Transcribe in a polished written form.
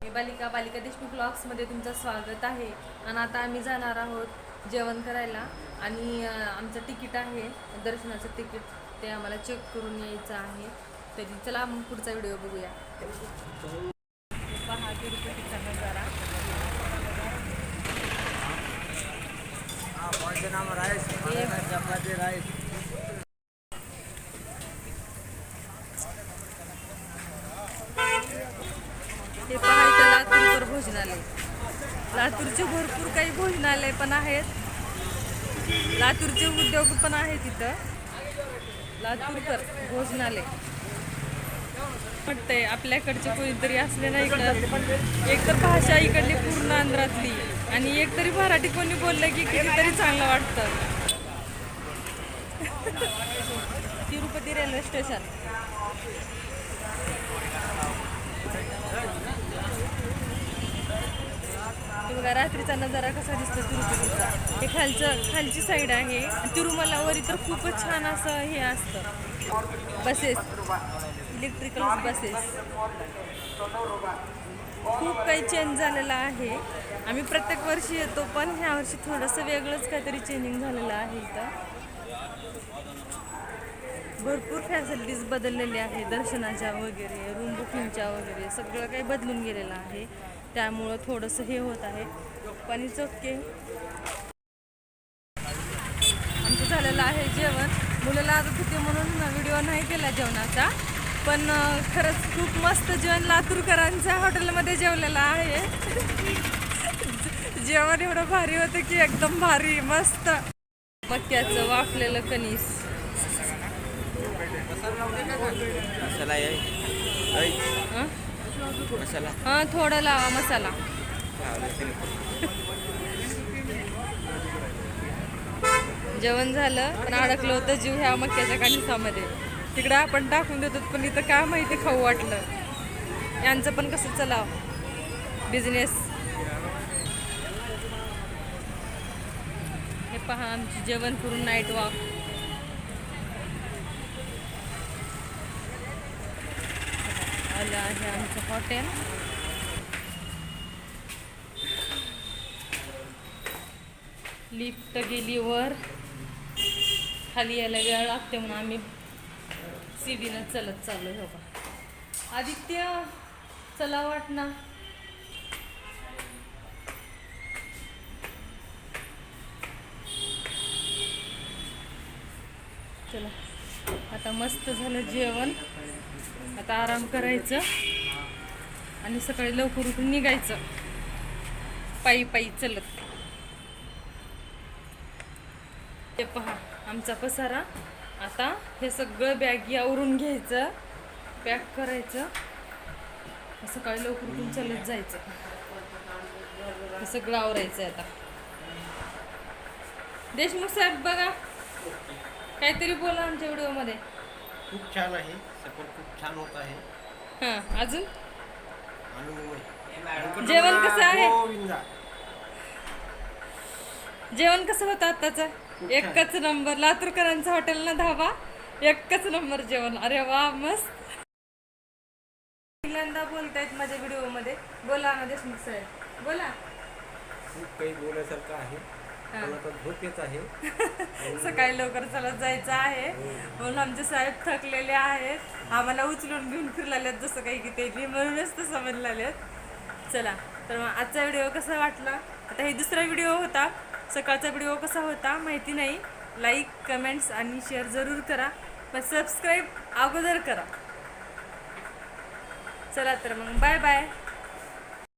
मी बालिका देशमुख ब्लॉग्समध्ये तुमचं स्वागत आहे. आणि आता आम्ही जाणार आहोत जेवण करायला आणि आमचं तिकीट आहे दर्शनाचं तिकीट, ते आम्हाला चेक करून यायचं आहे. तरी चला मग पुढचा व्हिडिओ बघूया. पहा तिरुपतीचा नजारा. हे पहा इथं लातूरकर भोजनालय. लातूरचे भरपूर काही भोजनालय पण आहेत, लातूरचे उद्योग पण आहेत इथं. लातूरकर भोजनालय वाटतंय आपल्याकडचे कोणीतरी असले ना इकडं. एकतर भाषा इकडली पूर्ण आंध्रातली आणि एकतरी मराठी कोणी बोललं की कितीतरी चांगलं वाटतं. Tirupati railway station. बघा रात्रीचा नजारा कसा दिसतो तिरुपतीचा. हे खालची साईड आहे. तिरुमलावरी तर खूपच छान असं हे असतं, बसेस, इलेक्ट्रिकल बसेस. खूप काही चेंज झालेलं आहे. आम्ही प्रत्येक वर्षी येतो पण ह्या वर्षी थोडंसं वेगळंच काहीतरी चेंजिंग झालेलं आहे. इथं भरपूर फॅसिलिटीज बदललेल्या आहे, दर्शनाच्या वगैरे, रूम बुकिंगच्या वगैरे सगळं काही बदलून गेलेलं आहे. त्यामुळं थोडंसं हे होत आहे, पण इट्स ओके. आमचं झालेलं आहे जेवण. मुलाला आता होते म्हणून व्हिडिओ नाही केला जेवणाचा, पण खरंच खूप मस्त जेवण लातूरकरांच्या हॉटेलमध्ये जेवलेलं आहे. जेवण एवढं भारी होतं की एकदम भारी मस्त. मक्याचं वाफलेलं कणीस. हां थोडं लावा मसाला. जेवण झालं पण अडकलं होतं जीव ह्या मक्याच्या कणिसामध्ये. तिकडं आपण टाकून देतो पण इथं काय माहिती खाऊ वाटलं. यांचं पण कसं चलाव बिझनेस. हे पहा आमची जेवण करून नाईट वॉक. आलं आहे आमचं हॉटेल. लिफ्ट गेली वर, खाली यायला वेळ लागते म्हणून आम्ही सीडीनं चलत चाललो. हो का आदित्य, चला वाट ना. चला आता मस्त झालं जेवण. आता आराम करायचं आणि सकाळी लवकर उठून निघायचं पायी पायी चलत. ते पहा आमचा पसारा. आता हे सगळं बॅगी आवरून घ्यायचं, पॅक करायचं, सकाळी लवकर उठून चलत जायचं. हे सगळं आवरायचं आता. देशमुख साहेब बघा काहीतरी बोला आमच्या व्हिडिओमध्ये. खूप छान आहे, सपोर्ट खूप छान होत आहे. हां अजून जेवण कसं आहे? जेवण कसं होतं आत्ताचं? एकच नंबर. लातूरकरांचं हॉटेल ना धाबा, एकच नंबर जेवण. अरे वा मस्त. पहिल्यांदा बोलतायत माझ्या व्हिडिओ मध्ये. बोला ना देशमुख साहेब बोला. खूप काही बोलायसारखं आहे, पण आता झोप येत आहे. सकाळी लवकर चालत जायचं आहे म्हणून आमचे साहेब थकलेले आहेत. आम्हाला उचलून घेऊन फिरलेले आहेत जसं काही की ते म्हणूनच तर समजलेले आहेत. चला तर मग आजचा व्हिडिओ कसा वाटला. आता हे दुसरा व्हिडिओ होता. सकाळचा व्हिडिओ कसा होता माहिती नाही. लाईक कमेंट्स आणि शेअर जरूर करा, पण सबस्क्राईब अगोदर करा. चला तर मग बाय बाय.